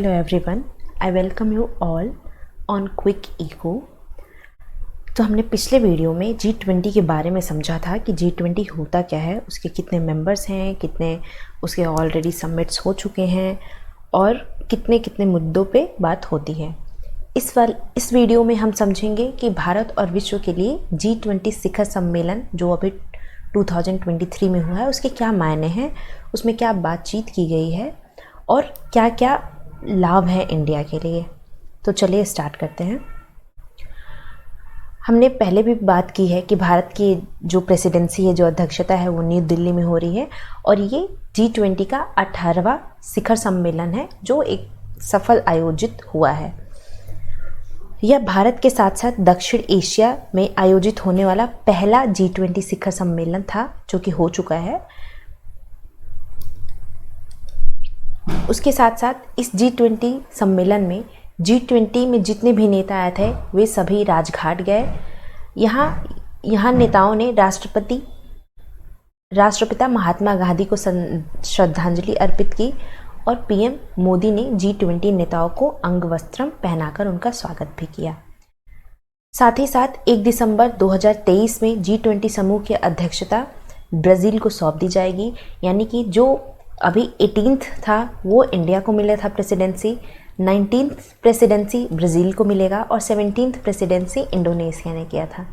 Hello everyone, I welcome you all on Quick Eco। तो हमने पिछले वीडियो में G20 के बारे में समझा था कि G20 होता क्या है, उसके कितने मेंबर्स हैं, कितने उसके ऑलरेडी समिट्स हो चुके हैं और कितने कितने मुद्दों पे बात होती है। इस वीडियो में हम समझेंगे कि भारत और विश्व के लिए G20 शिखर सम्मेलन जो अभी 2023 में हुआ है उसके क्या मायने हैं, उसमें क्या बातचीत की गई है और क्या क्या लाभ है इंडिया के लिए। तो चलिए स्टार्ट करते हैं। हमने पहले भी बात की है कि भारत की जो प्रेसिडेंसी है, जो अध्यक्षता है, वो न्यू दिल्ली में हो रही है और ये G20 का 18वां शिखर सम्मेलन है जो एक सफल आयोजित हुआ है। यह भारत के साथ साथ दक्षिण एशिया में आयोजित होने वाला पहला G20 शिखर सम्मेलन था जो कि हो चुका है। उसके साथ साथ इस G20 सम्मेलन में G20 में जितने भी नेता आए थे वे सभी राजघाट गए। यहाँ नेताओं ने राष्ट्रपिता महात्मा गांधी को श्रद्धांजलि अर्पित की और पीएम मोदी ने G20 नेताओं को अंगवस्त्रम पहनाकर उनका स्वागत भी किया। साथ ही साथ 1 दिसंबर 2023 में G20 समूह की अध्यक्षता ब्राज़ील को सौंप दी जाएगी, यानी कि जो अभी 18th था वो इंडिया को मिला था प्रेसिडेंसी, 19th प्रेसिडेंसी ब्राज़ील को मिलेगा और 17th प्रेसिडेंसी इंडोनेशिया ने किया था।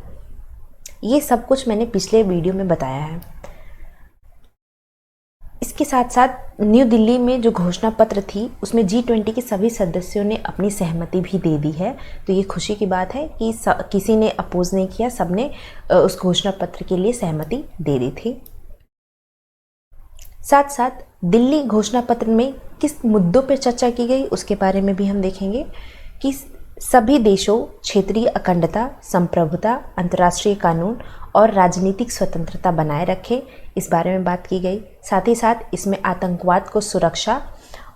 ये सब कुछ मैंने पिछले वीडियो में बताया है। इसके साथ साथ न्यू दिल्ली में जो घोषणा पत्र थी उसमें G20 के सभी सदस्यों ने अपनी सहमति भी दे दी है। तो ये खुशी की बात है कि किसी ने अपोज नहीं किया, सबने उस घोषणा पत्र के लिए सहमति दे दी थी। साथ साथ दिल्ली घोषणा पत्र में किस मुद्दों पर चर्चा की गई उसके बारे में भी हम देखेंगे कि सभी देशों क्षेत्रीय अखंडता, संप्रभुता, अंतर्राष्ट्रीय कानून और राजनीतिक स्वतंत्रता बनाए रखे, इस बारे में बात की गई। साथ ही साथ इसमें आतंकवाद को सुरक्षा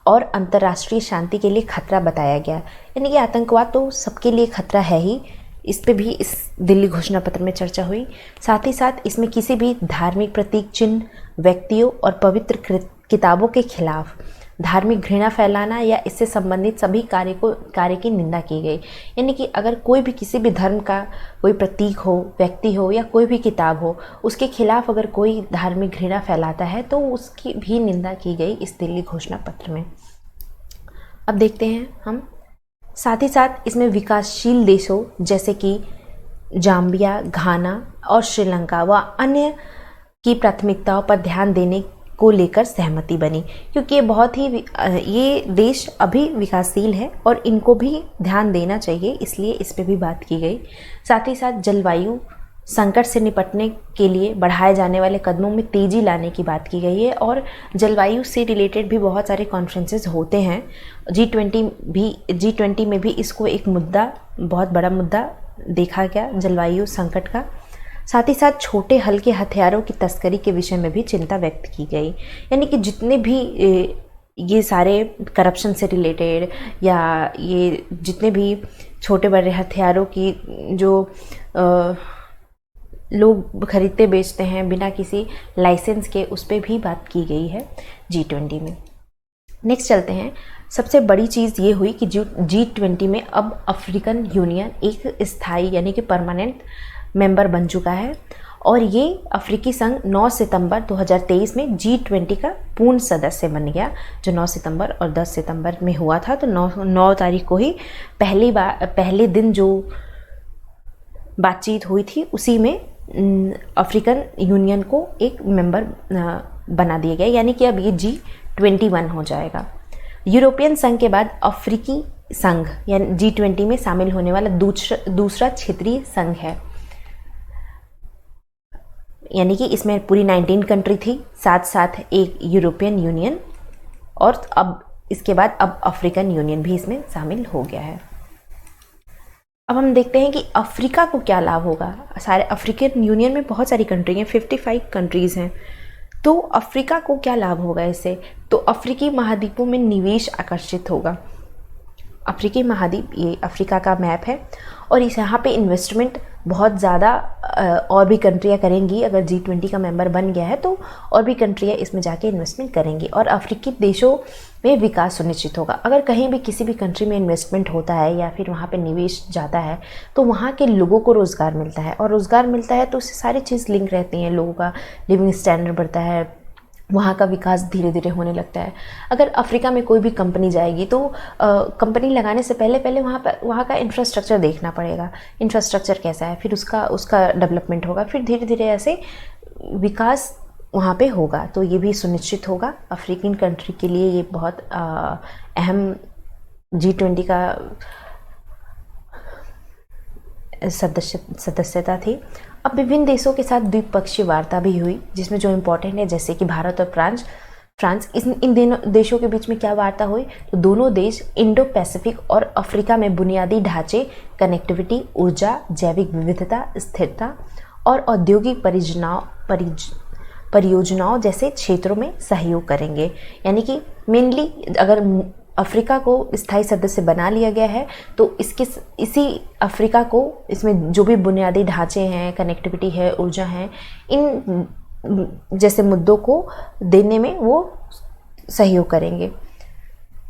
और अंतर्राष्ट्रीय शांति के लिए खतरा बताया गया, यानी कि आतंकवाद तो सबके लिए खतरा है ही, इस पे भी इस दिल्ली घोषणा पत्र में चर्चा हुई। साथ ही साथ इसमें किसी भी धार्मिक प्रतीक चिन्ह, व्यक्तियों और पवित्र किताबों के खिलाफ धार्मिक घृणा फैलाना या इससे संबंधित सभी कार्य की निंदा की गई, यानी कि अगर कोई भी किसी भी धर्म का कोई प्रतीक हो, व्यक्ति हो या कोई भी किताब हो, उसके खिलाफ अगर कोई धार्मिक घृणा फैलाता है तो उसकी भी निंदा की गई इस दिल्ली घोषणा पत्र में। अब देखते हैं हम। साथ ही साथ इसमें विकासशील देशों जैसे कि जाम्बिया, घाना और श्रीलंका व अन्य की प्राथमिकताओं पर ध्यान देने को लेकर सहमति बनी, क्योंकि ये देश अभी विकासशील है और इनको भी ध्यान देना चाहिए, इसलिए इस पे भी बात की गई। साथ ही साथ जलवायु संकट से निपटने के लिए बढ़ाए जाने वाले कदमों में तेज़ी लाने की बात की गई है और जलवायु से रिलेटेड भी बहुत सारे कॉन्फ्रेंसेस होते हैं। G20 में भी इसको एक मुद्दा, बहुत बड़ा मुद्दा देखा गया जलवायु संकट का। साथ ही साथ छोटे हल्के हथियारों की तस्करी के विषय में भी चिंता व्यक्त की गई, यानी कि जितने भी ये सारे करप्शन से रिलेटेड या ये जितने भी छोटे बड़े हथियारों की जो लोग खरीदते बेचते हैं बिना किसी लाइसेंस के, उस पर भी बात की गई है G20 में। नेक्स्ट चलते हैं। सबसे बड़ी चीज़ ये हुई कि G20 में अब अफ्रीकन यूनियन एक स्थायी यानी कि परमानेंट मेंबर बन चुका है और ये अफ्रीकी संघ 9 सितंबर 2023 में G20 का पूर्ण सदस्य बन गया, जो 9 सितंबर और 10 सितंबर में हुआ था। तो 9 तारीख को ही पहले दिन जो बातचीत हुई थी उसी में अफ्रीकन यूनियन को एक मेंबर बना दिया गया, यानी कि अब ये G21 हो जाएगा। यूरोपियन संघ के बाद अफ्रीकी संघ यानी G20 में शामिल होने वाला दूसरा क्षेत्रीय संघ है, यानी कि इसमें पूरी 19 कंट्री थी, साथ साथ एक यूरोपियन यूनियन और अब इसके बाद अब अफ्रीकन यूनियन भी इसमें शामिल हो गया है। अब हम देखते हैं कि अफ्रीका को क्या लाभ होगा। सारे अफ्रीकन यूनियन में बहुत सारी कंट्री हैं, 55 कंट्रीज़ हैं, तो अफ्रीका को क्या लाभ होगा इससे। तो अफ्रीकी महाद्वीपों में निवेश आकर्षित होगा। अफ्रीकी महाद्वीप, ये अफ्रीका का मैप है और इस यहाँ पे इन्वेस्टमेंट बहुत ज़्यादा और भी कंट्रियाँ करेंगी। अगर G20 का मेंबर बन गया है तो और भी कंट्रियाँ इसमें जाके इन्वेस्टमेंट करेंगी और अफ्रीकी देशों में विकास सुनिश्चित होगा। अगर कहीं भी किसी भी कंट्री में इन्वेस्टमेंट होता है या फिर वहाँ पे निवेश जाता है तो वहाँ के लोगों को रोज़गार मिलता है और रोज़गार मिलता है तो उससे सारी चीज़ लिंक रहती हैं। लोगों का लिविंग स्टैंडर्ड बढ़ता है, वहाँ का विकास धीरे धीरे होने लगता है। अगर अफ्रीका में कोई भी कंपनी जाएगी तो कंपनी लगाने से पहले पहले वहाँ का इंफ्रास्ट्रक्चर देखना पड़ेगा। इंफ्रास्ट्रक्चर कैसा है, फिर उसका डेवलपमेंट होगा, फिर धीरे धीरे ऐसे विकास वहाँ पे होगा। तो ये भी सुनिश्चित होगा। अफ्रीकन कंट्री के लिए ये बहुत अहम G20 का सदस्यता थी। अब विभिन्न देशों के साथ द्विपक्षीय वार्ता भी हुई जिसमें जो इम्पोर्टेंट है, जैसे कि भारत और फ्रांस इन दोनों देशों के बीच में क्या वार्ता हुई, तो दोनों देश इंडो पैसिफिक और अफ्रीका में बुनियादी ढांचे, कनेक्टिविटी, ऊर्जा, जैविक विविधता, स्थिरता और औद्योगिक परियोजनाओं जैसे क्षेत्रों में सहयोग करेंगे। यानी कि मेनली अगर अफ्रीका को स्थायी सदस्य बना लिया गया है तो इसी अफ्रीका को इसमें जो भी बुनियादी ढांचे हैं, कनेक्टिविटी है, ऊर्जा है, इन जैसे मुद्दों को देने में वो सहयोग करेंगे।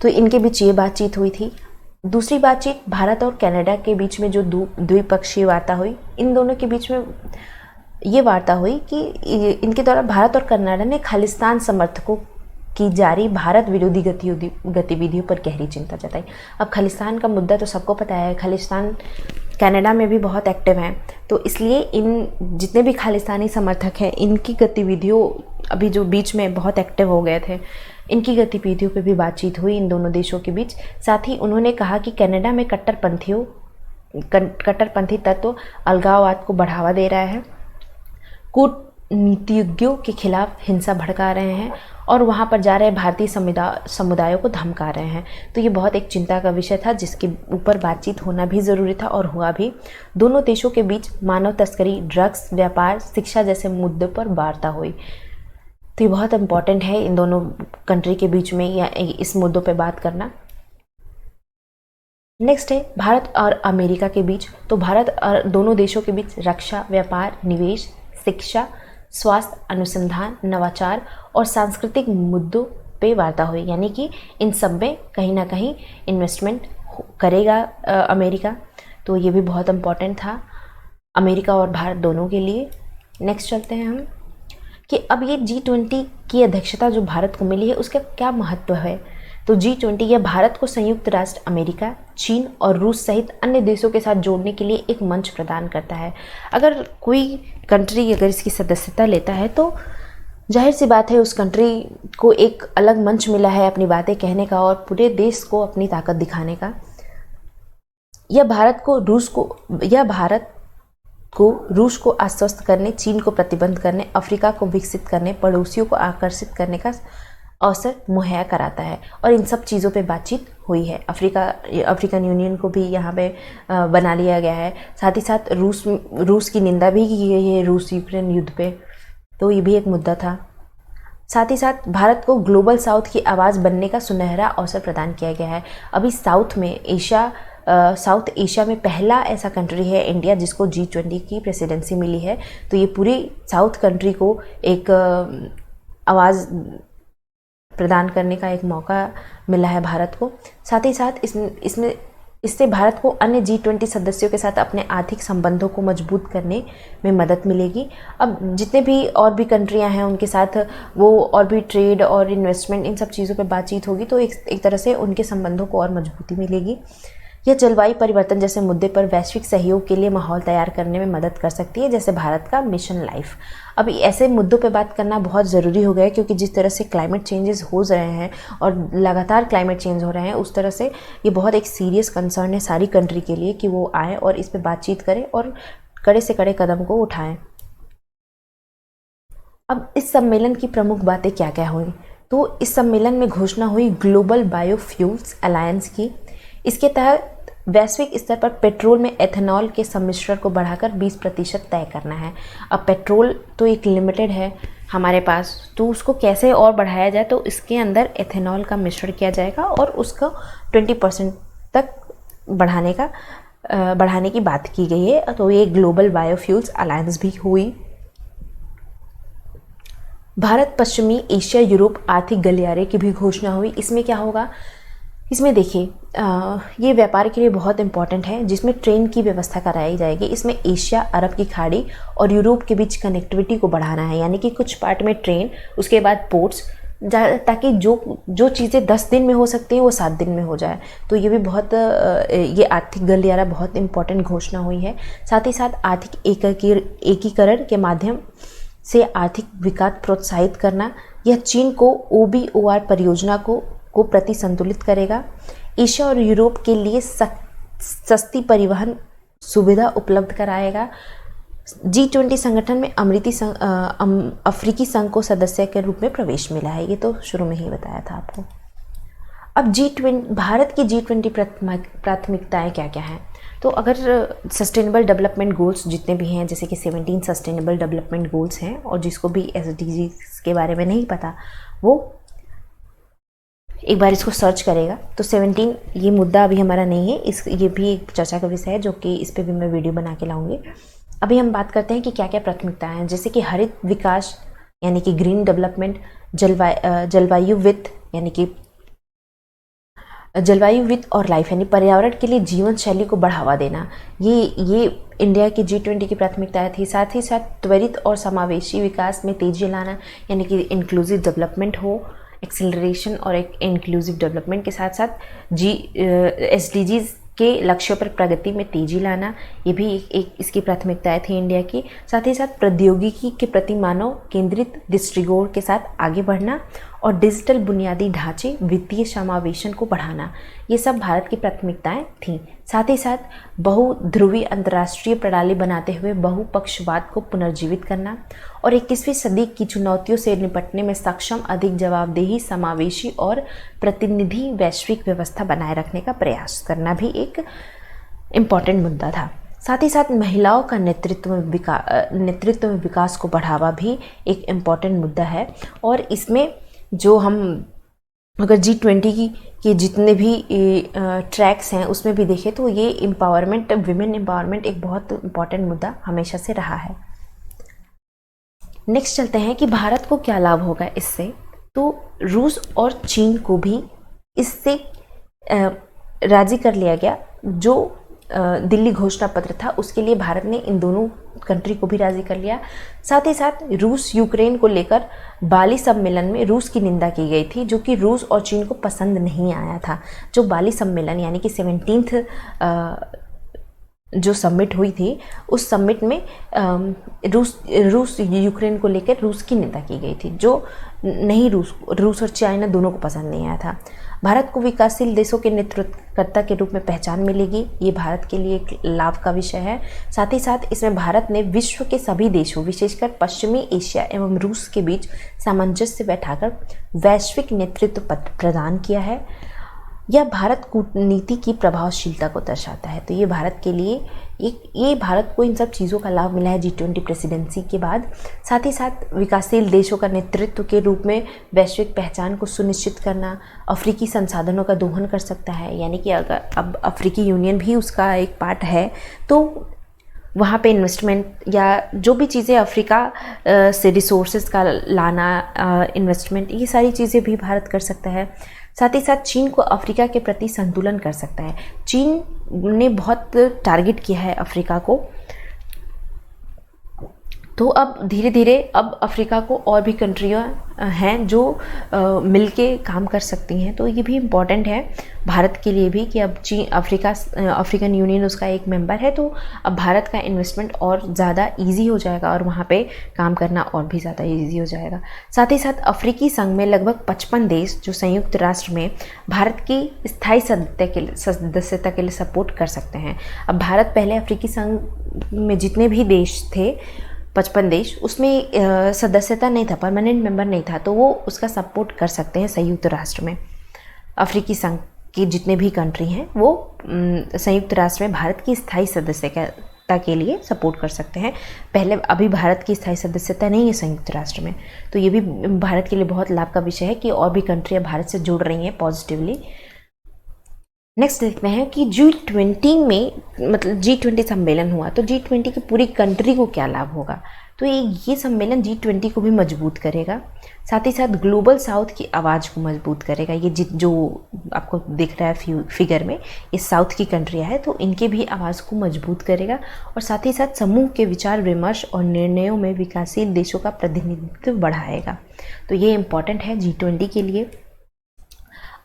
तो इनके बीच ये बातचीत हुई थी। दूसरी बातचीत भारत और कनाडा के बीच में जो द्विपक्षीय वार्ता हुई, इन दोनों के बीच में ये वार्ता हुई कि इनके द्वारा भारत और कनाडा ने खालिस्तान समर्थकों की जारी भारत विरोधी गतिविधियों पर गहरी चिंता जताई। अब खालिस्तान का मुद्दा तो सबको पता है, खालिस्तान कनाडा में भी बहुत एक्टिव हैं, तो इसलिए इन जितने भी खालिस्तानी समर्थक हैं इनकी गतिविधियों अभी जो बीच में बहुत एक्टिव हो गए थे, इनकी गतिविधियों पे भी बातचीत हुई इन दोनों देशों के बीच। साथ ही उन्होंने कहा कि कनाडा में कट्टरपंथी तत्व अलगाववाद को बढ़ावा दे रहा है, कूटनीतिज्ञों के खिलाफ हिंसा भड़का रहे हैं और वहाँ पर जा रहे भारतीय समुदायों को धमका रहे हैं। तो ये बहुत एक चिंता का विषय था जिसके ऊपर बातचीत होना भी ज़रूरी था और हुआ भी। दोनों देशों के बीच मानव तस्करी, ड्रग्स व्यापार, शिक्षा जैसे मुद्दों पर वार्ता हुई। तो ये बहुत इम्पॉर्टेंट है इन दोनों कंट्री के बीच में या इस मुद्दों पर बात करना। नेक्स्ट है भारत और अमेरिका के बीच। तो भारत और दोनों देशों के बीच रक्षा, व्यापार, निवेश, शिक्षा, स्वास्थ्य, अनुसंधान, नवाचार और सांस्कृतिक मुद्दों पे वार्ता हुई। यानी कि इन सब में कहीं ना कहीं इन्वेस्टमेंट करेगा अमेरिका। तो ये भी बहुत इम्पॉर्टेंट था अमेरिका और भारत दोनों के लिए। नेक्स्ट चलते हैं हम कि अब ये G20 की अध्यक्षता जो भारत को मिली है उसका क्या महत्व है। तो G20 यह भारत को संयुक्त राष्ट्र अमेरिका, चीन और रूस सहित अन्य देशों के साथ जोड़ने के लिए एक मंच प्रदान करता है। अगर कोई कंट्री अगर इसकी सदस्यता लेता है तो जाहिर सी बात है उस कंट्री को एक अलग मंच मिला है अपनी बातें कहने का और पूरे देश को अपनी ताकत दिखाने का। यह भारत को रूस को आश्वस्त करने, चीन को प्रतिबंध करने, अफ्रीका को विकसित करने, पड़ोसियों को आकर्षित करने का अवसर मुहैया कराता है। और इन सब चीज़ों पे बातचीत हुई है। अफ्रीकन यूनियन को भी यहाँ पे बना लिया गया है। साथ ही साथ रूस की निंदा भी की गई है रूस यूक्रेन युद्ध पे, तो ये भी एक मुद्दा था। साथ ही साथ भारत को ग्लोबल साउथ की आवाज़ बनने का सुनहरा अवसर प्रदान किया गया है। अभी साउथ एशिया में पहला ऐसा कंट्री है इंडिया जिसको G20 की प्रेसिडेंसी मिली है। तो ये पूरी साउथ कंट्री को एक आवाज़ प्रदान करने का एक मौका मिला है भारत को। साथ ही साथ इससे भारत को अन्य G20 सदस्यों के साथ अपने आर्थिक संबंधों को मजबूत करने में मदद मिलेगी। अब जितने भी और भी कंट्रियां हैं उनके साथ वो और भी ट्रेड और इन्वेस्टमेंट इन सब चीज़ों पे बातचीत होगी तो एक तरह से उनके संबंधों को और मजबूती मिलेगी। यह जलवायु परिवर्तन जैसे मुद्दे पर वैश्विक सहयोग के लिए माहौल तैयार करने में मदद कर सकती है, जैसे भारत का मिशन लाइफ। अब ऐसे मुद्दों पे बात करना बहुत ज़रूरी हो गया है क्योंकि जिस तरह से क्लाइमेट चेंजेस हो रहे हैं और लगातार क्लाइमेट चेंज हो रहे हैं उस तरह से ये बहुत एक सीरियस कंसर्न है सारी कंट्री के लिए कि वो आए और इस पर बातचीत करें और कड़े से कड़े कदम को उठाएं। अब इस सम्मेलन की प्रमुख बातें क्या क्या हुई, तो इस सम्मेलन में घोषणा हुई ग्लोबल बायोफ्यूल्स अलायंस की। इसके तहत वैश्विक स्तर पर पेट्रोल में एथेनॉल के सम्मिश्रण को बढ़ाकर 20% तय करना है। अब पेट्रोल तो एक लिमिटेड है हमारे पास, तो उसको कैसे और बढ़ाया जाए, तो इसके अंदर एथेनॉल का मिश्रण किया जाएगा और उसका 20% तक बढ़ाने की बात की गई है। तो ये ग्लोबल बायोफ्यूल्स अलायंस भी हुई। भारत पश्चिमी एशिया यूरोप आर्थिक गलियारे की भी घोषणा हुई। इसमें क्या होगा, इसमें देखिए ये व्यापार के लिए बहुत इंपॉर्टेंट है, जिसमें ट्रेन की व्यवस्था कराई जाएगी। इसमें एशिया, अरब की खाड़ी और यूरोप के बीच कनेक्टिविटी को बढ़ाना है, यानी कि कुछ पार्ट में ट्रेन, उसके बाद पोर्ट्स, ताकि जो चीज़ें 10 दिन में हो सकती हैं वो 7 दिन में हो जाए। तो ये भी बहुत ये आर्थिक गलियारा बहुत इंपॉर्टेंट घोषणा हुई है। साथ ही साथ आर्थिक एकीकरण के माध्यम से आर्थिक विकास प्रोत्साहित करना, यह चीन को OBOR परियोजना को प्रति संतुलित करेगा। एशिया और यूरोप के लिए सस्ती परिवहन सुविधा उपलब्ध कराएगा। G20 संगठन में अफ्रीकी संघ को सदस्य के रूप में प्रवेश मिला है, ये तो शुरू में ही बताया था आपको। अब भारत की G20 प्राथमिकताएं क्या क्या हैं? तो अगर सस्टेनेबल डेवलपमेंट गोल्स जितने भी हैं, जैसे कि 17 सस्टेनेबल डेवलपमेंट गोल्स हैं, और जिसको भी SDGs के बारे में नहीं पता वो एक बार इसको सर्च करेगा। तो 17, ये मुद्दा अभी हमारा नहीं है, ये भी एक चर्चा का विषय है, जो कि इस पर भी मैं वीडियो बना के लाऊंगी। अभी हम बात करते हैं कि क्या क्या प्राथमिकताएं हैं, जैसे कि हरित विकास यानी कि ग्रीन डेवलपमेंट, जलवायु वित्त यानी कि जलवायु वित्त और लाइफ यानी पर्यावरण के लिए जीवन शैली को बढ़ावा देना, ये इंडिया की G20 की प्राथमिकताएं थी। साथ ही साथ त्वरित और समावेशी विकास में तेजी लाना, यानी कि इंक्लूसिव डेवलपमेंट हो, एक्सेलरेशन और एक इंक्लूसिव डेवलपमेंट के साथ साथ SDGs के लक्ष्यों पर प्रगति में तेजी लाना, ये भी एक इसकी प्राथमिकताएं थी इंडिया की। साथ ही साथ प्रौद्योगिकी के प्रति मानव केंद्रित दृष्टिकोण के साथ आगे बढ़ना और डिजिटल बुनियादी ढांचे वित्तीय समावेशन को बढ़ाना, ये सब भारत की प्राथमिकताएं थीं। साथ ही साथ बहुध्रुवीय अंतर्राष्ट्रीय प्रणाली बनाते हुए बहुपक्षवाद को पुनर्जीवित करना और 21वीं सदी की चुनौतियों से निपटने में सक्षम, अधिक जवाबदेही, समावेशी और प्रतिनिधि वैश्विक व्यवस्था बनाए रखने का प्रयास करना भी एक इम्पॉर्टेंट मुद्दा था। साथ ही साथ महिलाओं का नेतृत्व में विकास को बढ़ावा भी एक इम्पॉर्टेंट मुद्दा है। और इसमें जो हम अगर G20 के जितने भी ट्रैक्स हैं उसमें भी देखें तो ये एम्पावरमेंट, विमेन एम्पावरमेंट एक बहुत इम्पॉर्टेंट मुद्दा हमेशा से रहा है। नेक्स्ट चलते हैं कि भारत को क्या लाभ होगा इससे। तो रूस और चीन को भी इससे राजी कर लिया गया। जो दिल्ली घोषणा पत्र था उसके लिए भारत ने इन दोनों कंट्री को भी राजी कर लिया। साथ ही साथ रूस यूक्रेन को लेकर बाली सम्मेलन में रूस की निंदा की गई थी, जो कि रूस और चीन को पसंद नहीं आया था। जो बाली सम्मेलन यानी कि 17th जो समिट हुई थी, उस समिट में रूस यूक्रेन को लेकर रूस की निंदा की गई थी, जो नहीं रूस और चाइना दोनों को पसंद नहीं आया था। भारत को विकासशील देशों के नेतृत्वकर्ता के रूप में पहचान मिलेगी, ये भारत के लिए एक लाभ का विषय है। साथ ही साथ इसमें भारत ने विश्व के सभी देशों, विशेषकर पश्चिमी एशिया एवं रूस के बीच सामंजस्य बैठाकर वैश्विक नेतृत्व पद प्रदान किया है। यह भारत कूटनीति की प्रभावशीलता को दर्शाता है। तो ये भारत के लिए ये भारत को इन सब चीज़ों का लाभ मिला है G20 प्रेसिडेंसी के बाद। साथ ही साथ विकासशील देशों का नेतृत्व के रूप में वैश्विक पहचान को सुनिश्चित करना, अफ्रीकी संसाधनों का दोहन कर सकता है, यानी कि अगर अब अफ्रीकी यूनियन भी उसका एक पार्ट है तो वहाँ पे इन्वेस्टमेंट या जो भी चीज़ें अफ्रीका से रिसोर्सेज का लाना, इन्वेस्टमेंट, ये सारी चीज़ें भी भारत कर सकता है। साथ ही साथ चीन को अफ्रीका के प्रति संतुलन कर सकता है। चीन ने बहुत टारगेट किया है अफ्रीका को, तो अब धीरे धीरे अब अफ्रीका को और भी कंट्रियाँ हैं जो मिलके काम कर सकती हैं। तो ये भी इम्पॉर्टेंट है भारत के लिए भी कि अब अफ्रीकन यूनियन उसका एक मेंबर है, तो अब भारत का इन्वेस्टमेंट और ज़्यादा इजी हो जाएगा और वहाँ पे काम करना और भी ज़्यादा इजी हो जाएगा। साथ ही साथ अफ्रीकी संघ में लगभग 55 देश जो संयुक्त राष्ट्र में भारत की स्थायी सदस्यता के लिए सपोर्ट कर सकते हैं। अब भारत पहले अफ्रीकी संघ में जितने भी देश थे 55 देश, उसमें सदस्यता नहीं था, परमानेंट मेंबर नहीं था, तो वो उसका सपोर्ट कर सकते हैं संयुक्त राष्ट्र में। अफ्रीकी संघ के जितने भी कंट्री हैं वो संयुक्त राष्ट्र में भारत की स्थायी सदस्यता के लिए सपोर्ट कर सकते हैं। पहले अभी भारत की स्थायी सदस्यता नहीं है संयुक्त राष्ट्र में, तो ये भी भारत के लिए बहुत लाभ का विषय है कि और भी कंट्रियाँ भारत से जुड़ रही हैं पॉजिटिवली। नेक्स्ट देखते हैं कि G20 में, मतलब G20 सम्मेलन हुआ तो G20 की पूरी कंट्री को क्या लाभ होगा। तो ये सम्मेलन G20 को भी मजबूत करेगा, साथ ही साथ ग्लोबल साउथ की आवाज़ को मजबूत करेगा। ये जो आपको दिख रहा है फिगर में, ये साउथ की कंट्रियाँ है, तो इनके भी आवाज़ को मजबूत करेगा और साथ ही साथ समूह के विचार विमर्श और निर्णयों में विकासशील देशों का प्रतिनिधित्व बढ़ाएगा। तो ये इम्पॉर्टेंट है G20 के लिए।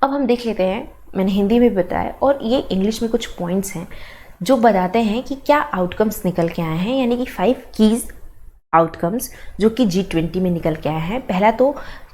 अब हम देख लेते हैं, मैंने हिंदी में बताया और ये इंग्लिश में कुछ पॉइंट्स हैं जो बताते हैं कि क्या आउटकम्स निकल के आए हैं, यानी कि 5 कीज आउटकम्स जो कि G20 में निकल के आए हैं। पहला तो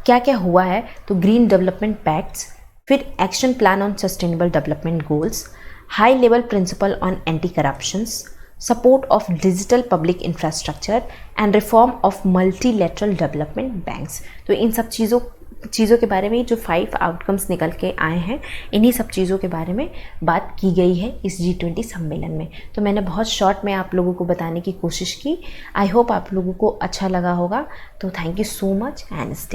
क्या क्या हुआ है, तो ग्रीन डेवलपमेंट पैक्ट्स, फिर action plan on sustainable development goals, high level principal on anti corruptions, support of digital public infrastructure and reform of multilateral development banks. तो इन सब चीज़ों के बारे में जो 5 आउटकम्स निकल के आए हैं, इन्हीं सब चीज़ों के बारे में बात की गई है इस G20 सम्मेलन में। तो मैंने बहुत शॉर्ट में आप लोगों को बताने की कोशिश की। आई होप आप लोगों को अच्छा लगा होगा। तो thank you so much and stay